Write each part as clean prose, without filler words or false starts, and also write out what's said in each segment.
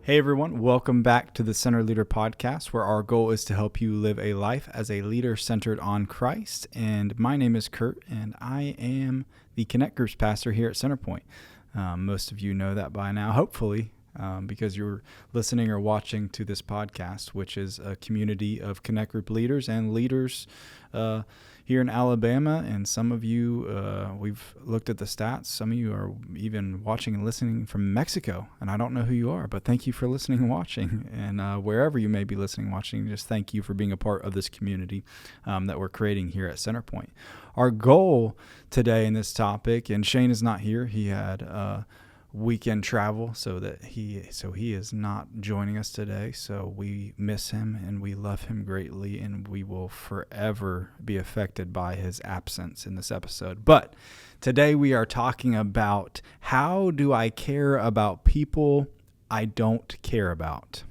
Hey everyone, welcome back to the Center Leader Podcast, where our goal is to help you live a life as a leader centered on Christ. And my name is Kurt, and I am the Connect Groups pastor here at Centerpoint. Most of you know that by now, hopefully, because you're listening or watching to this podcast, which is a community of Connect Group leaders and leaders here in Alabama. And some of you, we've looked at the stats. Some of you are even watching and listening from Mexico, and I don't know who you are, but thank you for listening and watching. And wherever you may be listening and watching, just thank you for being a part of this community that we're creating here at Centerpoint. Our goal today in this topic, and Shane is not here. He had weekend travel, so he is not joining us today. So we miss him and we love him greatly, and we will forever be affected by his absence in this episode. But today we are talking about, how do I care about people I don't care about?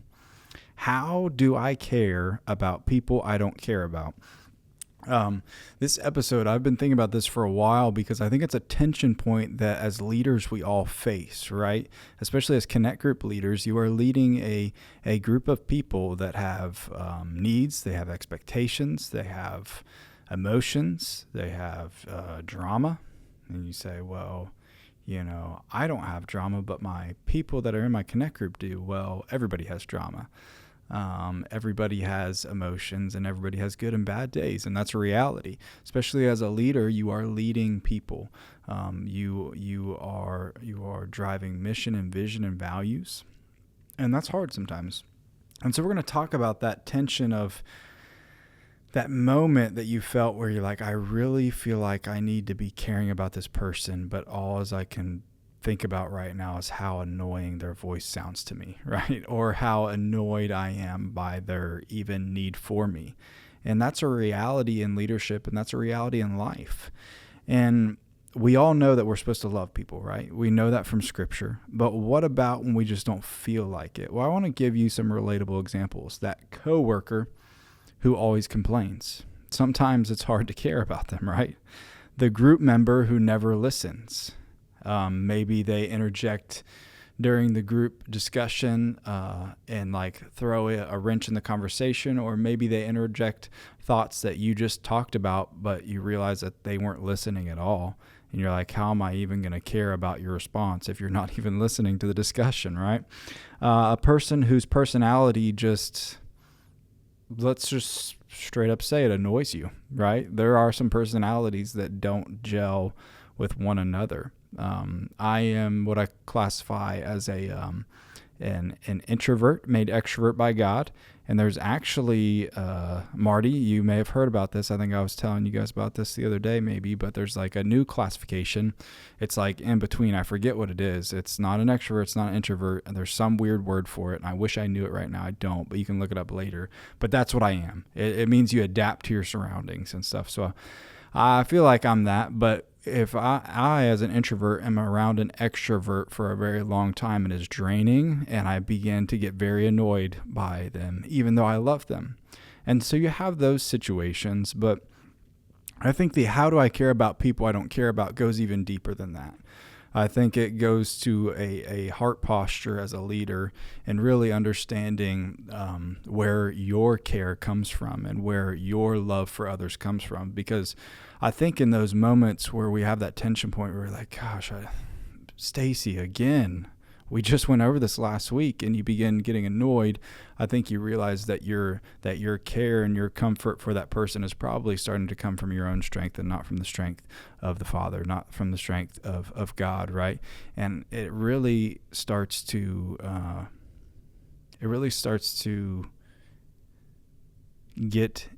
How do I care about people I don't care about? This episode, I've been thinking about this for a while because I think it's a tension point that as leaders we all face, right? Especially as Connect Group leaders, you are leading a group of people that have needs, they have expectations, they have emotions, they have drama. And you say, well, I don't have drama, but my people that are in my Connect Group do. Well, everybody has drama. Everybody has emotions, and everybody has good and bad days, and that's a reality. Especially as a leader, you are leading people. You are driving mission and vision and values, and that's hard sometimes. And so we're going to talk about that tension of that moment that you felt where you're like, I really feel like I need to be caring about this person, but all as I can think about right now is how annoying their voice sounds to me, right? Or how annoyed I am by their even need for me. And that's a reality in leadership, and that's a reality in life. And we all know that we're supposed to love people, right? We know that from Scripture. But what about when we just don't feel like it? Well, I want to give you some relatable examples. That coworker who always complains. Sometimes it's hard to care about them, right? The group member who never listens. Maybe they interject during the group discussion and throw a wrench in the conversation, or maybe they interject thoughts that you just talked about, but you realize that they weren't listening at all. And you're like, how am I even going to care about your response if you're not even listening to the discussion, right? A person whose personality let's just straight up say it, annoys you, right? There are some personalities that don't gel with one another. I am what I classify as an introvert made extrovert by God. And there's actually, Marty, you may have heard about this. I think I was telling you guys about this the other day maybe, but there's a new classification. It's in between. I forget what it is. It's not an extrovert. It's not an introvert. And there's some weird word for it. And I wish I knew it right now. I don't, but you can look it up later. But that's what I am. It means you adapt to your surroundings and stuff. So I feel like I'm that, but if I as an introvert am around an extrovert for a very long time, it is draining, and I begin to get very annoyed by them, even though I love them. And so you have those situations, but I think the how do I care about people I don't care about goes even deeper than that. I think it goes to a heart posture as a leader, and really understanding where your care comes from and where your love for others comes from. Because I think in those moments where we have that tension point where we're like, gosh, Stacy, again, we just went over this last week, and you begin getting annoyed, I think you realize that your care and your comfort for that person is probably starting to come from your own strength and not from the strength of the Father, not from the strength of God, right? And it really starts to get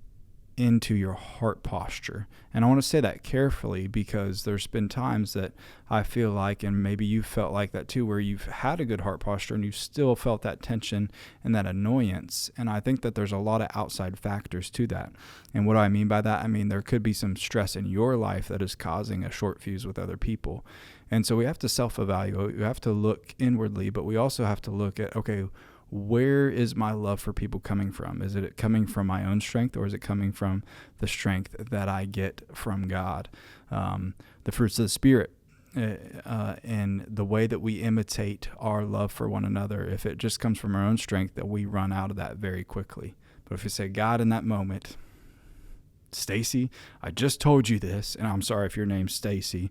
into your heart posture. And I want to say that carefully, because there's been times that I feel like, and maybe you felt like that too, where you've had a good heart posture and you still felt that tension and that annoyance. And I think that there's a lot of outside factors to that. And what do I mean by that? I mean, there could be some stress in your life that is causing a short fuse with other people. And so we have to self-evaluate. We have to look inwardly, but we also have to look at, okay, where is my love for people coming from? Is it coming from my own strength, or is it coming from the strength that I get from God? The fruits of the Spirit and the way that we imitate our love for one another, if it just comes from our own strength, that we run out of that very quickly. But if you say, God, in that moment, Stacy, I just told you this, and I'm sorry if your name's Stacy,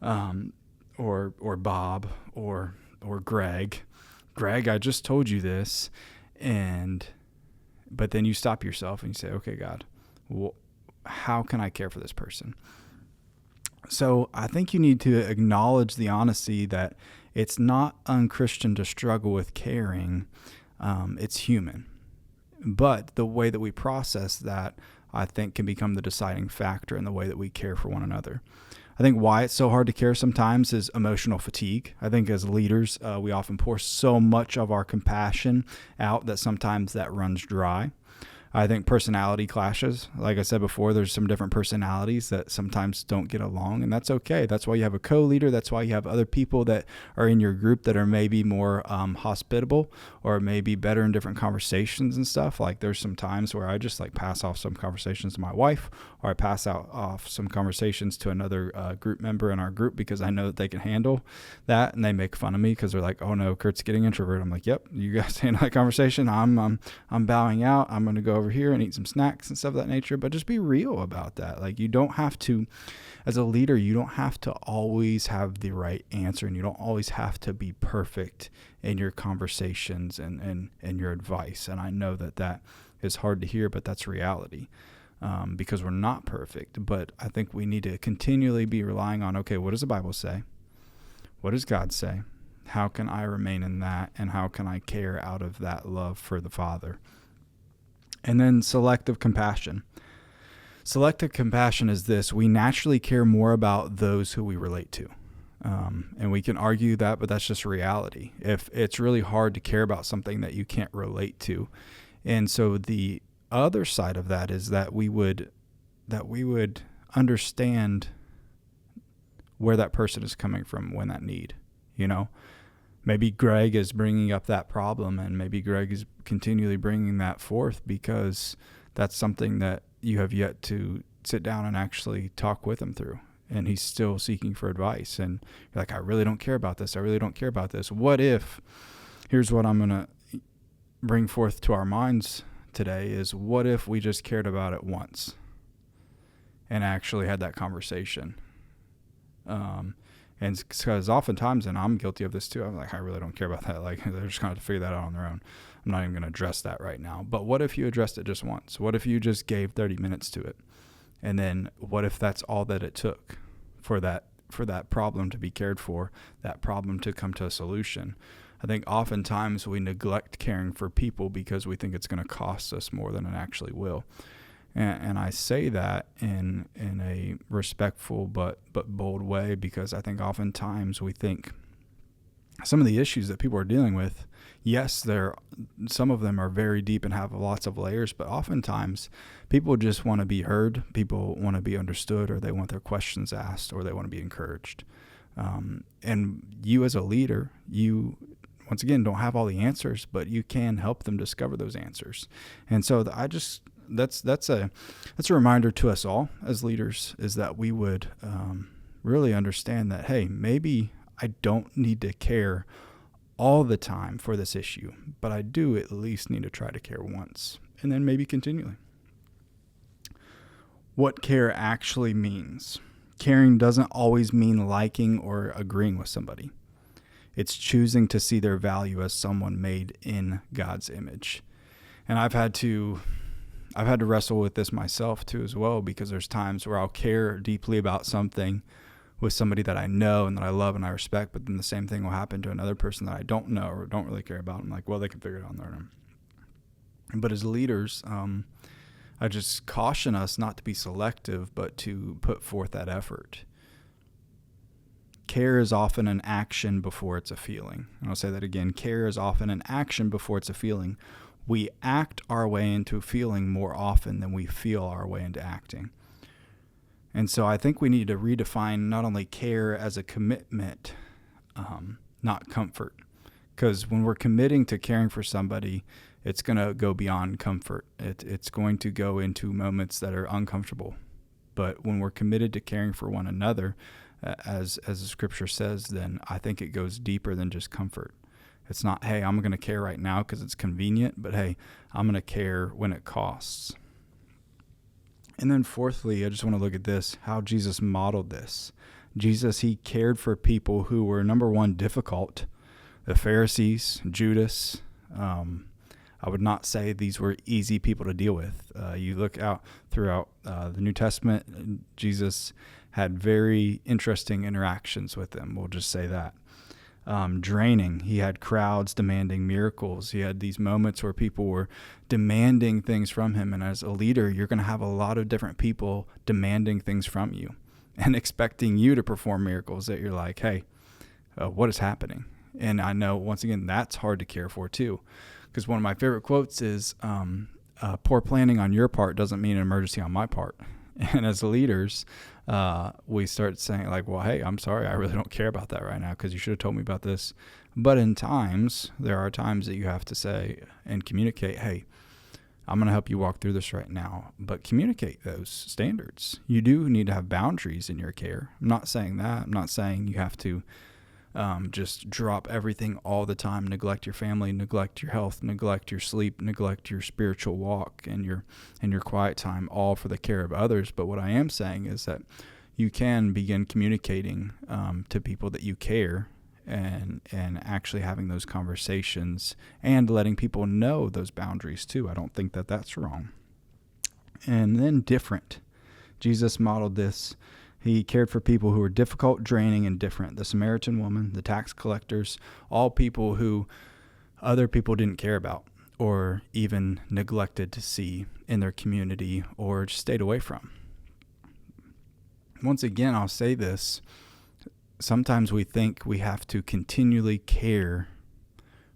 or Bob, or Greg. Greg, I just told you this, but then you stop yourself and you say, okay, God, how can I care for this person? So I think you need to acknowledge the honesty that it's not unchristian to struggle with caring. It's human. But the way that we process that, I think, can become the deciding factor in the way that we care for one another. I think why it's so hard to care sometimes is emotional fatigue. I think as leaders, we often pour so much of our compassion out that sometimes that runs dry. I think personality clashes. Like I said before, there's some different personalities that sometimes don't get along, and that's okay. That's why you have a co-leader. That's why you have other people that are in your group that are maybe more hospitable or maybe better in different conversations and stuff. Like there's some times where I just like pass off some conversations to my wife, or I pass off some conversations to another group member in our group because I know that they can handle that, and they make fun of me because they're like, "Oh no, Kurt's getting introverted." I'm like, "Yep, you guys handle that conversation. I'm bowing out. I'm going to go over here and eat some snacks and stuff of that nature." But just be real about that. Like you don't have to, as a leader, you don't have to always have the right answer, and you don't always have to be perfect in your conversations and your advice. And I know that is hard to hear, but that's reality. Because we're not perfect. But I think we need to continually be relying on, okay, what does the Bible say? What does God say? How can I remain in that? And how can I care out of that love for the Father? And then selective compassion. Selective compassion is this: we naturally care more about those who we relate to. And we can argue that, but that's just reality. If it's really hard to care about something that you can't relate to. And so the other side of that is that we would understand where that person is coming from when that need, maybe Greg is bringing up that problem, and maybe Greg is continually bringing that forth because that's something that you have yet to sit down and actually talk with him through, and he's still seeking for advice, and you're like, I really don't care about this. What if, here's what I'm going to bring forth to our minds today is, what if we just cared about it once and actually had that conversation? And because oftentimes, and I'm guilty of this too, I'm like, I really don't care about that. Like, they're just going to have to figure that out on their own. I'm not even going to address that right now. But what if you addressed it just once? What if you just gave 30 minutes to it? And then what if that's all that it took for that problem to be cared for, that problem to come to a solution? I think oftentimes we neglect caring for people because we think it's going to cost us more than it actually will. And I say that in a respectful but bold way, because I think oftentimes we think some of the issues that people are dealing with, yes, some of them are very deep and have lots of layers, but oftentimes people just want to be heard, people want to be understood, or they want their questions asked, or they want to be encouraged. And you as a leader, you, once again, don't have all the answers, but you can help them discover those answers. And so that's a reminder to us all as leaders, is that we would really understand that, hey, maybe I don't need to care all the time for this issue, but I do at least need to try to care once, and then maybe continually. What care actually means. Caring doesn't always mean liking or agreeing with somebody. It's choosing to see their value as someone made in God's image. And I've had to wrestle with this myself too as well, because there's times where I'll care deeply about something with somebody that I know and that I love and I respect, but then the same thing will happen to another person that I don't know or don't really care about. I'm like, well, they can figure it out on their own. But as leaders, I just caution us not to be selective, but to put forth that effort. Care is often an action before it's a feeling. And I'll say that again. Care is often an action before it's a feeling. We act our way into feeling more often than we feel our way into acting. And so I think we need to redefine not only care as a commitment, not comfort. Because when we're committing to caring for somebody, it's going to go beyond comfort. It's going to go into moments that are uncomfortable. But when we're committed to caring for one another, as the scripture says, then I think it goes deeper than just comfort. It's not, hey, I'm going to care right now because it's convenient, but hey, I'm going to care when it costs. And then fourthly, I just want to look at this, how Jesus modeled this. Jesus, he cared for people who were, number one, difficult. The Pharisees, Judas. I would not say these were easy people to deal with. You look out throughout the New Testament, Jesus had very interesting interactions with them. We'll just say that. Draining. He had crowds demanding miracles. He had these moments where people were demanding things from him. And as a leader, you're going to have a lot of different people demanding things from you and expecting you to perform miracles that you're like, hey, what is happening? And I know, once again, that's hard to care for too. Because one of my favorite quotes is, poor planning on your part doesn't mean an emergency on my part. And as leaders, we start saying like, well, hey, I'm sorry, I really don't care about that right now because you should have told me about this. But there are times that you have to say and communicate, hey, I'm going to help you walk through this right now, but communicate those standards. You do need to have boundaries in your care. I'm not saying that. I'm not saying you have to just drop everything all the time, neglect your family, neglect your health, neglect your sleep, neglect your spiritual walk and your quiet time, all for the care of others. But what I am saying is that you can begin communicating to people that you care and actually having those conversations and letting people know those boundaries too. I don't think that that's wrong. And then different. Jesus modeled this. He cared for people who were difficult, draining, and different. The Samaritan woman, the tax collectors, all people who other people didn't care about or even neglected to see in their community or just stayed away from. Once again, I'll say this. Sometimes we think we have to continually care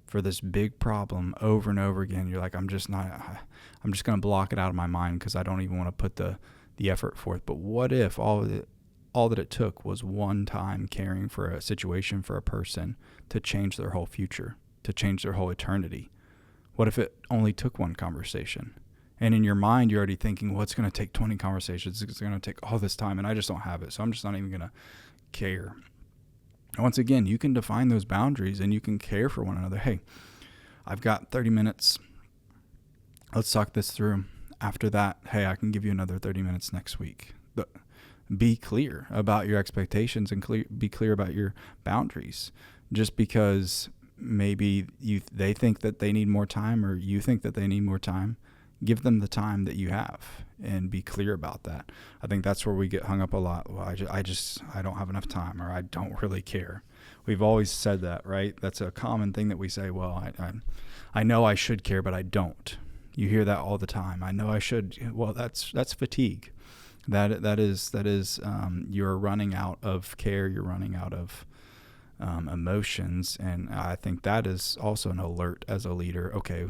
for this big problem over and over again. You're like, I'm just going to block it out of my mind because I don't even want to put the effort forth. But what if all that it took was one time caring for a situation, for a person, to change their whole future, to change their whole eternity? What if it only took one conversation? And in your mind, you're already thinking, well, it's going to take 20 conversations. It's going to take all this time, and I just don't have it, so I'm just not even going to care. And once again, you can define those boundaries, and you can care for one another. Hey, I've got 30 minutes. Let's talk this through. After that, hey, I can give you another 30 minutes next week. Be clear about your expectations and be clear about your boundaries. Just because maybe they think that they need more time or you think that they need more time, give them the time that you have and be clear about that. I think that's where we get hung up a lot. Well, I don't have enough time, or I don't really care. We've always said that, right? That's a common thing that we say, well, I know I should care, but I don't. You hear that all the time. I know I should. Well, that's fatigue. That is you're running out of care. You're running out of emotions, and I think that is also an alert as a leader. Okay,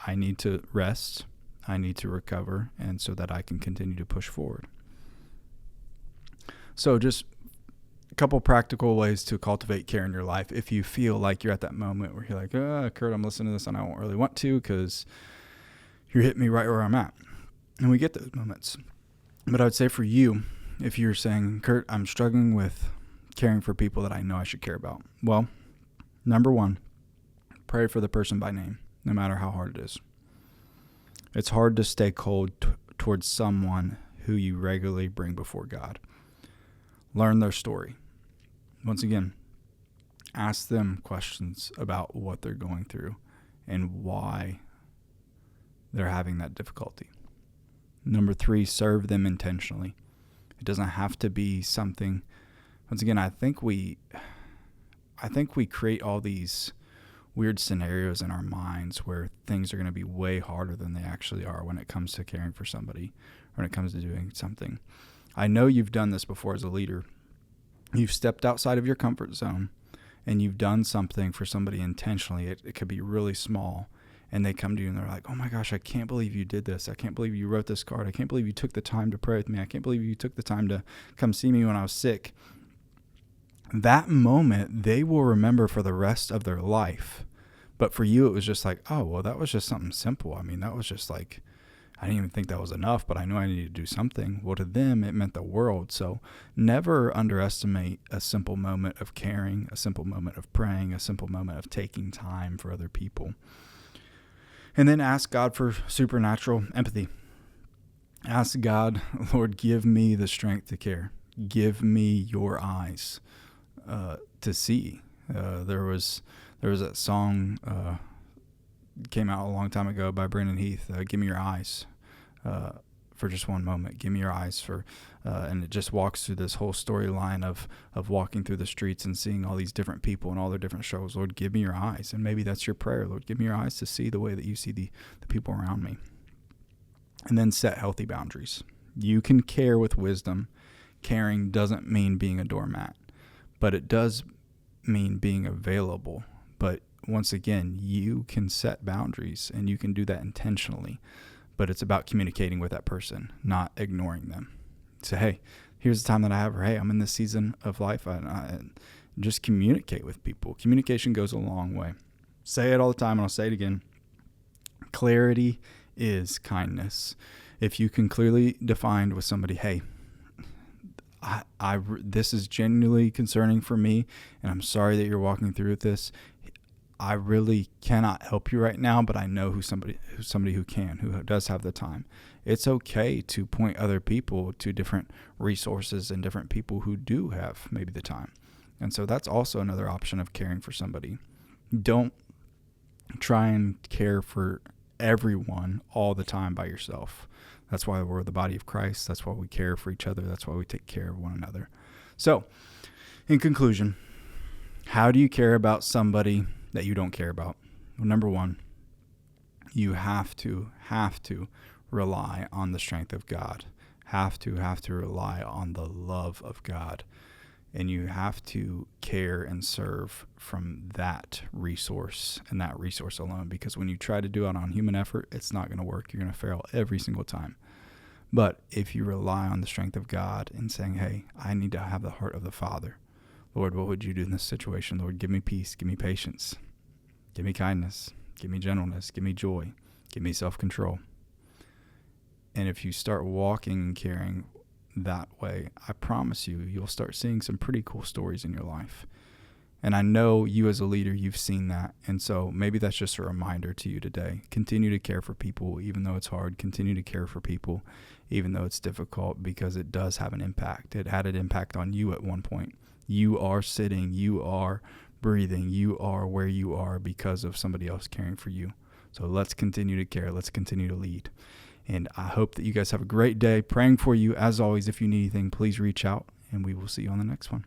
I need to rest. I need to recover, and so that I can continue to push forward. So just a couple practical ways to cultivate care in your life. If you feel like you're at that moment where you're like, Kurt, I'm listening to this and I don't really want to because you're hitting me right where I'm at. And we get those moments. But I would say for you, if you're saying, Kurt, I'm struggling with caring for people that I know I should care about. Well, number one, pray for the person by name, no matter how hard it is. It's hard to stay cold towards someone who you regularly bring before God. Learn their story. Once again, ask them questions about what they're going through and why they're having that difficulty. Number 3, serve them intentionally. It doesn't have to be something. Once again, I think we create all these weird scenarios in our minds where things are going to be way harder than they actually are when it comes to caring for somebody or when it comes to doing something. I know you've done this before as a leader. You've stepped outside of your comfort zone and you've done something for somebody intentionally. It could be really small. And they come to you and they're like, oh my gosh, I can't believe you did this. I can't believe you wrote this card. I can't believe you took the time to pray with me. I can't believe you took the time to come see me when I was sick. That moment, they will remember for the rest of their life. But for you, it was just like, oh, well, that was just something simple. I mean, that was just like, I didn't even think that was enough, but I knew I needed to do something. Well, to them, it meant the world. So never underestimate a simple moment of caring, a simple moment of praying, a simple moment of taking time for other people. And then ask God for supernatural empathy. Ask God, Lord, give me the strength to care. Give me your eyes to see. There was that song came out a long time ago by Brandon Heath. Give me your eyes for just one moment. Give me your eyes for, and it just walks through this whole storyline of walking through the streets and seeing all these different people and all their different struggles. Lord, give me your eyes. And maybe that's your prayer. Lord, give me your eyes to see the way that you see the people around me. And then set healthy boundaries. You can care with wisdom. Caring doesn't mean being a doormat, but it does mean being available. But once again, you can set boundaries, and you can do that intentionally. But it's about communicating with that person, not ignoring them. Say, hey, here's the time that I have, or hey, I'm in this season of life. I just communicate with people. Communication goes a long way. Say it all the time, and I'll say it again. Clarity is kindness. If you can clearly define with somebody, hey, this is genuinely concerning for me, and I'm sorry that you're walking through with this. I really cannot help you right now, but I know who's somebody who can, who does have the time. It's okay to point other people to different resources and different people who do have maybe the time. And so that's also another option of caring for somebody. Don't try and care for everyone all the time by yourself. That's why we're the body of Christ. That's why we care for each other. That's why we take care of one another. So, in conclusion, how do you care about somebody that you don't care about? Well, number one, you have to rely on the strength of God. Have to rely on the love of God. And you have to care and serve from that resource and that resource alone. Because when you try to do it on human effort, it's not going to work. You're going to fail every single time. But if you rely on the strength of God and saying, hey, I need to have the heart of the Father. Lord, what would you do in this situation? Lord, give me peace. Give me patience. Give me kindness. Give me gentleness. Give me joy. Give me self-control. And if you start walking and caring that way, I promise you'll start seeing some pretty cool stories in your life. And I know you as a leader, you've seen that. And so maybe that's just a reminder to you today. Continue to care for people, even though it's hard. Continue to care for people, even though it's difficult, because it does have an impact. It had an impact on you at one point. You are sitting, you are breathing, you are where you are because of somebody else caring for you. So let's continue to care. Let's continue to lead. And I hope that you guys have a great day. Praying for you. As always, if you need anything, please reach out, and we will see you on the next one.